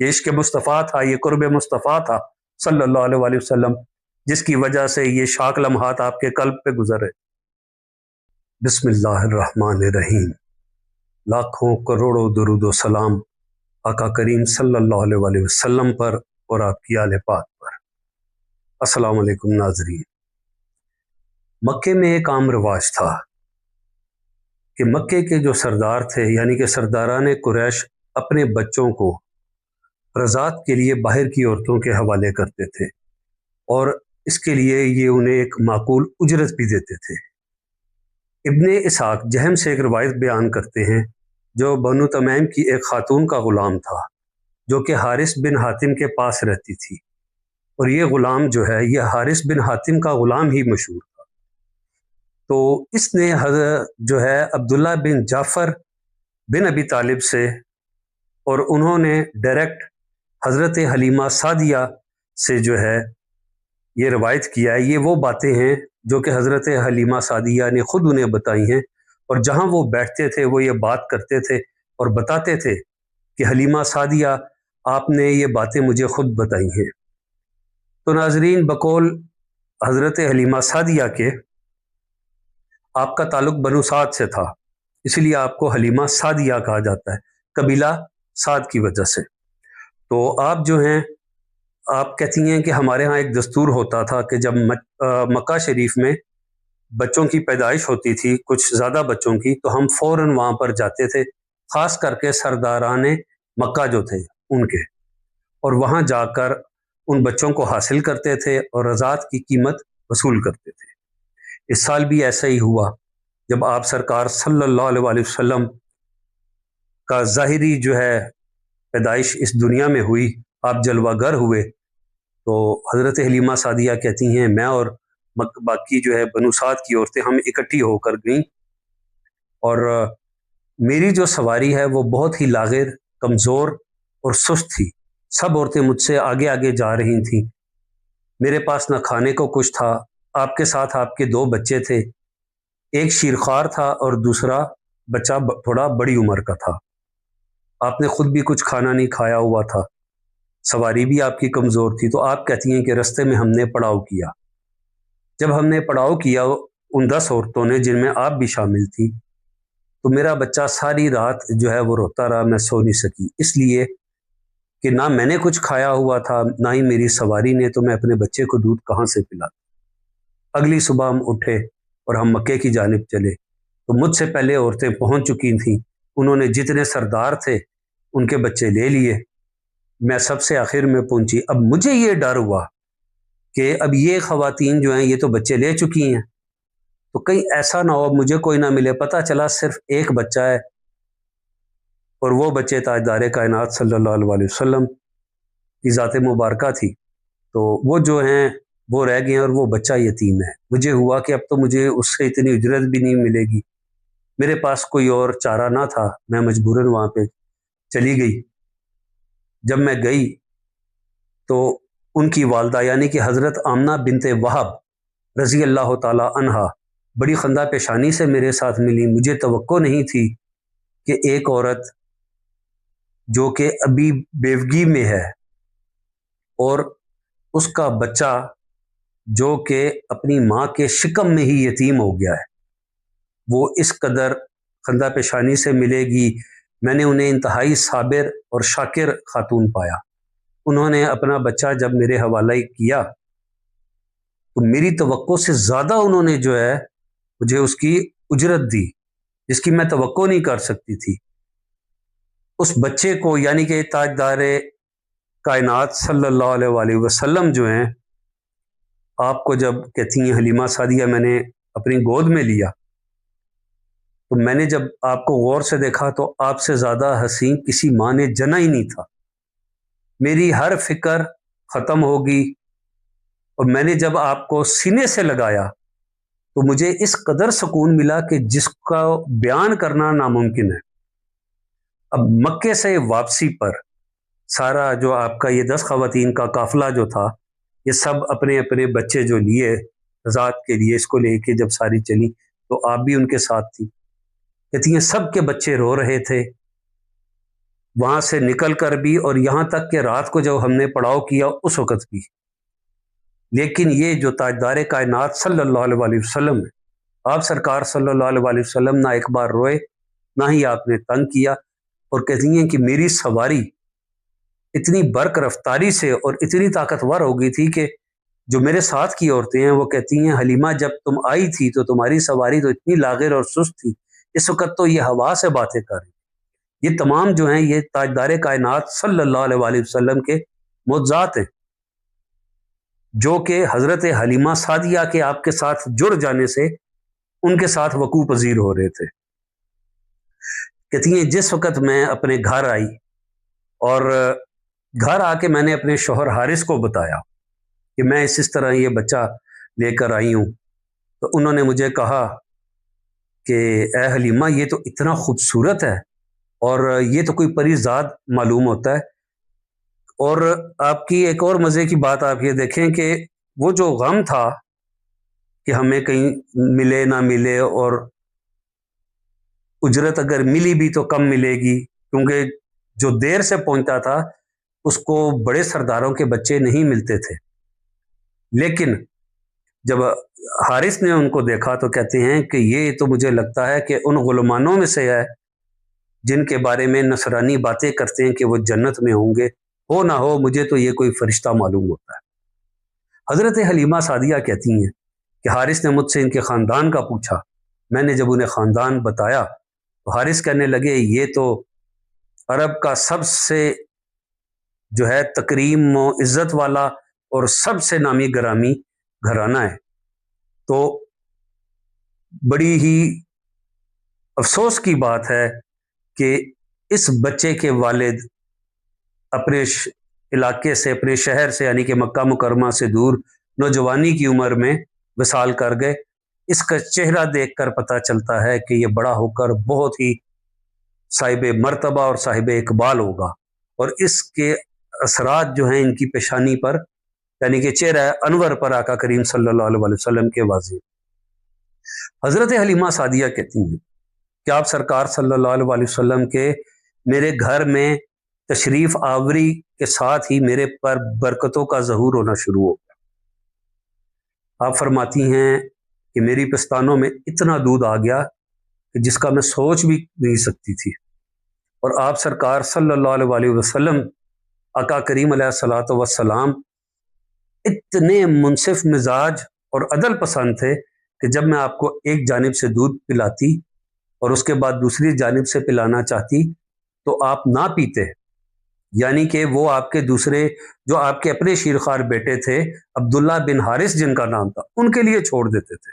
یہ عشق مصطفیٰ تھا، یہ قرب مصطفیٰ تھا صلی اللہ علیہ وسلم، جس کی وجہ سے یہ شاک لمحات آپ کے قلب پہ گزرے۔ بسم اللہ الرحمن الرحیم۔ لاکھوں کروڑوں درود و سلام آقا کریم صلی اللہ علیہ وسلم پر اور آپ کی آل پاک پر۔ السلام علیکم ناظرین۔ مکے میں ایک عام رواج تھا کہ مکے کے جو سردار تھے، یعنی کہ سرداران قریش، اپنے بچوں کو رضاعت کے لیے باہر کی عورتوں کے حوالے کرتے تھے، اور اس کے لیے یہ انہیں ایک معقول اجرت بھی دیتے تھے۔ ابن اسحاق جہم سے ایک روایت بیان کرتے ہیں جو بنو تمیم کی ایک خاتون کا غلام تھا، جو کہ حارث بن حاتم کے پاس رہتی تھی، اور یہ غلام جو ہے یہ حارث بن حاتم کا غلام ہی مشہور تھا۔ تو اس نے جو ہے عبداللہ بن جعفر بن ابی طالب سے، اور انہوں نے ڈائریکٹ حضرت حلیمہ سعدیہ سے جو ہے یہ روایت کیا ہے۔ یہ وہ باتیں ہیں جو کہ حضرت حلیمہ سعدیہ نے خود انہیں بتائی ہیں، اور جہاں وہ بیٹھتے تھے وہ یہ بات کرتے تھے اور بتاتے تھے کہ حلیمہ سعدیہ آپ نے یہ باتیں مجھے خود بتائی ہیں۔ تو ناظرین، بقول حضرت حلیمہ سعدیہ کے آپ کا تعلق بنو سعد سے تھا، اس لیے آپ کو حلیمہ سعدیہ کہا جاتا ہے، قبیلہ سعد کی وجہ سے۔ تو آپ جو ہیں، آپ کہتی ہیں کہ ہمارے ہاں ایک دستور ہوتا تھا کہ جب مکہ شریف میں بچوں کی پیدائش ہوتی تھی، کچھ زیادہ بچوں کی، تو ہم فوراً وہاں پر جاتے تھے، خاص کر کے سرداران مکہ جو تھے ان کے، اور وہاں جا کر ان بچوں کو حاصل کرتے تھے اور رضاعت کی قیمت وصول کرتے تھے۔ اس سال بھی ایسا ہی ہوا، جب آپ سرکار صلی اللہ علیہ وسلم کا ظاہری جو ہے پیدائش اس دنیا میں ہوئی، آپ جلوہ گر ہوئے، تو حضرت حلیمہ سعدیہ کہتی ہیں میں اور باقی جو ہے بنو سعد کی عورتیں ہم اکٹھی ہو کر گئیں، اور میری جو سواری ہے وہ بہت ہی لاغر، کمزور اور سست تھی۔ سب عورتیں مجھ سے آگے آگے جا رہی تھیں، میرے پاس نہ کھانے کو کچھ تھا۔ آپ کے ساتھ آپ کے 2 بچے تھے، ایک شیرخوار تھا اور دوسرا بچہ تھوڑا بڑی عمر کا تھا۔ آپ نے خود بھی کچھ کھانا نہیں کھایا ہوا تھا، سواری بھی آپ کی کمزور تھی۔ تو آپ کہتی ہیں کہ رستے میں ہم نے پڑاؤ کیا۔ جب ہم نے پڑاؤ کیا ان 10 عورتوں نے، جن میں آپ بھی شامل تھی، تو میرا بچہ ساری رات جو ہے وہ روتا رہا، میں سو نہیں سکی، اس لیے کہ نہ میں نے کچھ کھایا ہوا تھا نہ ہی میری سواری نے، تو میں اپنے بچے کو دودھ کہاں سے پلاتا۔ اگلی صبح ہم اٹھے اور ہم مکے کی جانب چلے، تو مجھ سے پہلے عورتیں پہنچ چکی تھیں، انہوں نے جتنے سردار تھے ان کے بچے لے لیے، میں سب سے آخر میں پہنچی۔ اب مجھے یہ ڈر ہوا کہ اب یہ خواتین جو ہیں یہ تو بچے لے چکی ہیں، تو کہیں ایسا نہ ہو مجھے کوئی نہ ملے۔ پتہ چلا صرف ایک بچہ ہے، اور وہ بچے تاجدار کائنات صلی اللہ علیہ وسلم کی ذات مبارکہ تھی، تو وہ جو ہیں وہ رہ گئے ہیں، اور وہ بچہ یتیم ہے۔ مجھے ہوا کہ اب تو مجھے اس سے اتنی اجرت بھی نہیں ملے گی، میرے پاس کوئی اور چارہ نہ تھا، میں مجبوراً وہاں پہ چلی گئی۔ جب میں گئی تو ان کی والدہ یعنی کہ حضرت آمنہ بنت وہب رضی اللہ تعالی عنہا بڑی خندہ پیشانی سے میرے ساتھ ملی۔ مجھے توقع نہیں تھی کہ ایک عورت جو کہ ابھی بیوگی میں ہے، اور اس کا بچہ جو کہ اپنی ماں کے شکم میں ہی یتیم ہو گیا ہے، وہ اس قدر خندہ پیشانی سے ملے گی۔ میں نے انہیں انتہائی صابر اور شاکر خاتون پایا۔ انہوں نے اپنا بچہ جب میرے حوالہ کیا تو میری توقع سے زیادہ انہوں نے جو ہے مجھے اس کی اجرت دی، جس کی میں توقع نہیں کر سکتی تھی۔ اس بچے کو یعنی کہ تاجدار کائنات صلی اللہ علیہ وسلم جو ہیں، آپ کو جب کہتی ہیں حلیمہ سعدیہ میں نے اپنی گود میں لیا، تو میں نے جب آپ کو غور سے دیکھا تو آپ سے زیادہ حسین کسی ماں نے جنا ہی نہیں تھا۔ میری ہر فکر ختم ہوگی، اور میں نے جب آپ کو سینے سے لگایا تو مجھے اس قدر سکون ملا کہ جس کا بیان کرنا ناممکن ہے۔ اب مکے سے واپسی پر سارا جو آپ کا یہ 10 خواتین کا قافلہ جو تھا، یہ سب اپنے اپنے بچے جو لیے رضاعت کے لیے، اس کو لے کے جب ساری چلی تو آپ بھی ان کے ساتھ تھی۔ کہتی ہیں سب کے بچے رو رہے تھے، وہاں سے نکل کر بھی اور یہاں تک کہ رات کو جب ہم نے پڑاؤ کیا اس وقت بھی۔ لیکن یہ جو تاجدار کائنات صلی اللہ علیہ وسلم ہے، آپ سرکار صلی اللہ علیہ وسلم نہ ایک بار روئے، نہ ہی آپ نے تنگ کیا، اور کہتی ہیں کہ میری سواری اتنی برق رفتاری سے اور اتنی طاقتور ہو گئی تھی کہ جو میرے ساتھ کی عورتیں ہیں وہ کہتی ہیں حلیمہ جب تم آئی تھی تو تمہاری سواری تو اتنی لاغر اور سست تھی، اس وقت تو یہ ہوا سے باتیں کر رہی۔ یہ تمام جو ہیں یہ تاجدار کائنات صلی اللہ علیہ وسلم کے معجزات ہیں، جو کہ حضرت حلیمہ سعدیہ کے آپ کے ساتھ جڑ جانے سے ان کے ساتھ وقوع پذیر ہو رہے تھے۔ کہتی ہیں جس وقت میں اپنے گھر آئی اور گھر آ کے میں نے اپنے شوہر حارث کو بتایا کہ میں اس طرح یہ بچہ لے کر آئی ہوں، تو انہوں نے مجھے کہا کہ اے حلیمہ یہ تو اتنا خوبصورت ہے اور یہ تو کوئی پری ذات معلوم ہوتا ہے۔ اور آپ کی ایک اور مزے کی بات آپ یہ دیکھیں کہ وہ جو غم تھا کہ ہمیں کہیں ملے نہ ملے، اور اجرت اگر ملی بھی تو کم ملے گی، کیونکہ جو دیر سے پہنچتا تھا اس کو بڑے سرداروں کے بچے نہیں ملتے تھے۔ لیکن جب حارث نے ان کو دیکھا تو کہتے ہیں کہ یہ تو مجھے لگتا ہے کہ ان غلمانوں میں سے ہے جن کے بارے میں نصرانی باتیں کرتے ہیں کہ وہ جنت میں ہوں گے، ہو نہ ہو مجھے تو یہ کوئی فرشتہ معلوم ہوتا ہے۔ حضرت حلیمہ سعدیہ کہتی ہیں کہ حارث نے مجھ سے ان کے خاندان کا پوچھا، میں نے جب انہیں خاندان بتایا تو حارث کہنے لگے یہ تو عرب کا سب سے جو ہے تکریم و عزت والا اور سب سے نامی گرامی گھرانہ ہے۔ تو بڑی ہی افسوس کی بات ہے کہ اس بچے کے والد اپنے علاقے سے، اپنے شہر سے یعنی کہ مکہ مکرمہ سے دور نوجوانی کی عمر میں وصال کر گئے۔ اس کا چہرہ دیکھ کر پتہ چلتا ہے کہ یہ بڑا ہو کر بہت ہی صاحب مرتبہ اور صاحب اقبال ہوگا، اور اس کے اثرات جو ہیں ان کی پیشانی پر یعنی کہ چہرہ انور پر آقا کریم صلی اللہ علیہ وسلم کے واضح۔ حضرت حلیمہ سعدیہ کہتی ہیں کہ آپ سرکار صلی اللہ علیہ وسلم کے میرے گھر میں تشریف آوری کے ساتھ ہی میرے پر برکتوں کا ظہور ہونا شروع ہو گیا۔ آپ فرماتی ہیں کہ میری پستانوں میں اتنا دودھ آ گیا کہ جس کا میں سوچ بھی نہیں سکتی تھی، اور آپ سرکار صلی اللہ علیہ وسلم آقا کریم علیہ الصلوۃ والسلام اتنے منصف مزاج اور عدل پسند تھے کہ جب میں آپ کو ایک جانب سے دودھ پلاتی اور اس کے بعد دوسری جانب سے پلانا چاہتی تو آپ نہ پیتے، یعنی کہ وہ آپ کے دوسرے جو آپ کے اپنے شیرخوار بیٹے تھے عبداللہ بن حارث جن کا نام تھا ان کے لیے چھوڑ دیتے تھے۔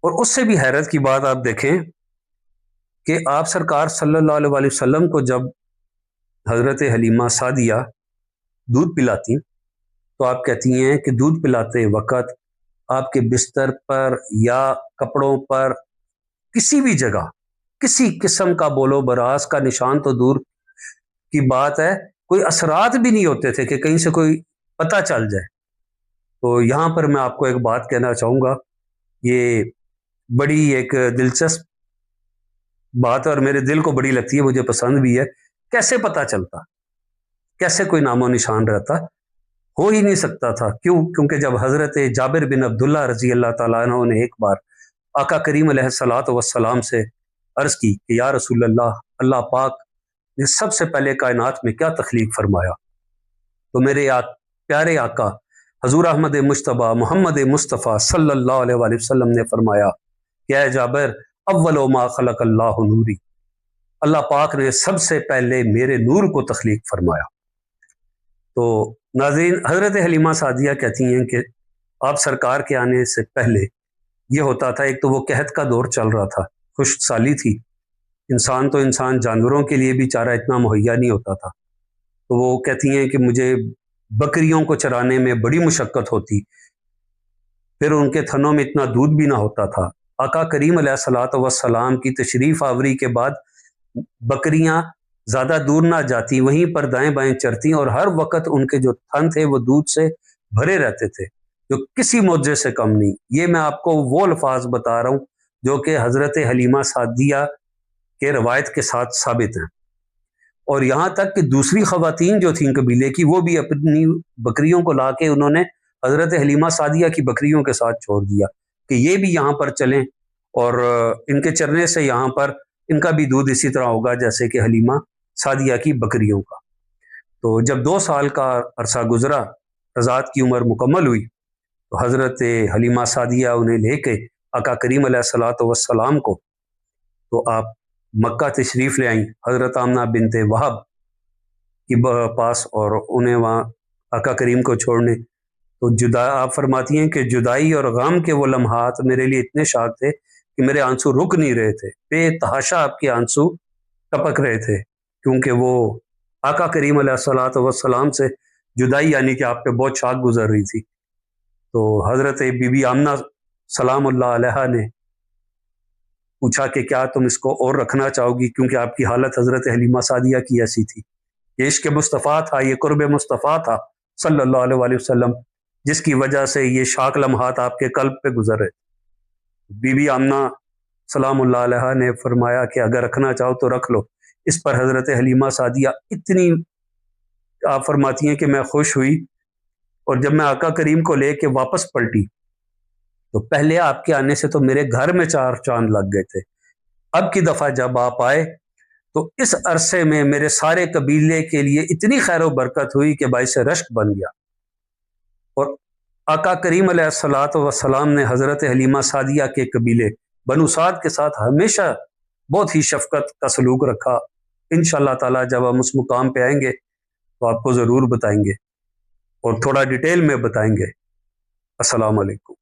اور اس سے بھی حیرت کی بات آپ دیکھیں کہ آپ سرکار صلی اللہ علیہ وسلم کو جب حضرت حلیمہ سعدیہ دودھ پلاتی تو آپ کہتی ہیں کہ دودھ پلاتے وقت آپ کے بستر پر یا کپڑوں پر کسی بھی جگہ کسی قسم کا بولو براز کا نشان تو دور کی بات ہے، کوئی اثرات بھی نہیں ہوتے تھے کہ کہیں سے کوئی پتہ چل جائے۔ تو یہاں پر میں آپ کو ایک بات کہنا چاہوں گا، یہ بڑی ایک دلچسپ بات ہے اور میرے دل کو بڑی لگتی ہے، مجھے پسند بھی ہے۔ کیسے پتہ چلتا، کیسے کوئی نام و نشان رہتا؟ ہو ہی نہیں سکتا تھا۔ کیوں؟ کیونکہ جب حضرت جابر بن عبداللہ رضی اللہ تعالیٰ عنہ نے ایک بار آقا کریم علیہ الصلوۃ والسلام سے عرض کی کہ یا رسول اللہ، اللہ پاک نے سب سے پہلے کائنات میں کیا تخلیق فرمایا؟ تو میرے پیارے آقا حضور احمد مجتبیٰ محمد مصطفیٰ صلی اللہ علیہ وآلہ وسلم نے فرمایا کہ اے جابر، اول ما خلق اللہ نوری، اللہ پاک نے سب سے پہلے میرے نور کو تخلیق فرمایا۔ تو ناظرین، حضرت حلیمہ سعدیہ کہتی ہیں کہ آپ سرکار کے آنے سے پہلے یہ ہوتا تھا، ایک تو وہ قحط کا دور چل رہا تھا، خشک سالی تھی، انسان تو انسان، جانوروں کے لیے بھی چارہ اتنا مہیا نہیں ہوتا تھا۔ تو وہ کہتی ہیں کہ مجھے بکریوں کو چرانے میں بڑی مشقت ہوتی، پھر ان کے تھنوں میں اتنا دودھ بھی نہ ہوتا تھا۔ آقا کریم علیہ الصلوۃ والسلام کی تشریف آوری کے بعد بکریاں زیادہ دور نہ جاتی، وہیں پر دائیں بائیں چرتی، اور ہر وقت ان کے جو تھن تھے وہ دودھ سے بھرے رہتے تھے، جو کسی معجزے سے کم نہیں۔ یہ میں آپ کو وہ الفاظ بتا رہا ہوں جو کہ حضرت حلیمہ سعدیہ کے روایت کے ساتھ ثابت ہیں۔ اور یہاں تک کہ دوسری خواتین جو تھیں قبیلے کی وہ بھی اپنی بکریوں کو لا کے انہوں نے حضرت حلیمہ سعدیہ کی بکریوں کے ساتھ چھوڑ دیا کہ یہ بھی یہاں پر چلیں، اور ان کے چرنے سے یہاں پر ان کا بھی دودھ اسی طرح ہوگا جیسے کہ حلیمہ سعدیہ کی بکریوں کا۔ تو جب 2 سال کا عرصہ گزرا، رضاعت کی عمر مکمل ہوئی، تو حضرت حلیمہ سعدیہ انہیں لے کے آقا کریم علیہ الصلوۃ والسلام کو تو آپ مکہ تشریف لے آئیں حضرت آمنہ بنت وہب کے پاس، اور انہیں وہاں آقا کریم کو چھوڑنے تو آپ فرماتی ہیں کہ جدائی اور غم کے وہ لمحات میرے لیے اتنے شاق تھے کہ میرے آنسو رک نہیں رہے تھے، بے تحاشا آپ کے آنسو ٹپک رہے تھے، کیونکہ وہ آقا کریم علیہ الصلوۃ والسلام سے جدائی یعنی کہ آپ پہ بہت شاق گزر رہی تھی۔ تو حضرت بی بی آمنہ سلام اللہ علیہ نے پوچھا کہ کیا تم اس کو اور رکھنا چاہو گی، کیونکہ آپ کی حالت حضرت حلیمہ سعدیہ کی ایسی تھی۔ یہ عشق مصطفیٰ تھا، یہ قرب مصطفیٰ تھا صلی اللہ علیہ وسلم، جس کی وجہ سے یہ شاق لمحات آپ کے قلب پہ گزر رہے۔ بی بی آمنہ سلام اللہ علیہ نے فرمایا کہ اگر رکھنا چاہو تو رکھ لو۔ اس پر حضرت حلیمہ سعدیہ اتنی آپ فرماتی ہیں کہ میں خوش ہوئی، اور جب میں آقا کریم کو لے کے واپس پلٹی تو پہلے آپ کے آنے سے تو میرے گھر میں 4 چاند لگ گئے تھے، اب کی دفعہ جب آپ آئے تو اس عرصے میں میرے سارے قبیلے کے لیے اتنی خیر و برکت ہوئی کہ باعث رشک بن گیا۔ اور آقا کریم علیہ الصلوۃ والسلام نے حضرت حلیمہ سعدیہ کے قبیلے بنو سعد کے ساتھ ہمیشہ بہت ہی شفقت کا سلوک رکھا۔ انشاءاللہ تعالی جب ہم اس مقام پہ آئیں گے تو آپ کو ضرور بتائیں گے اور تھوڑا ڈیٹیل میں بتائیں گے۔ السلام علیکم۔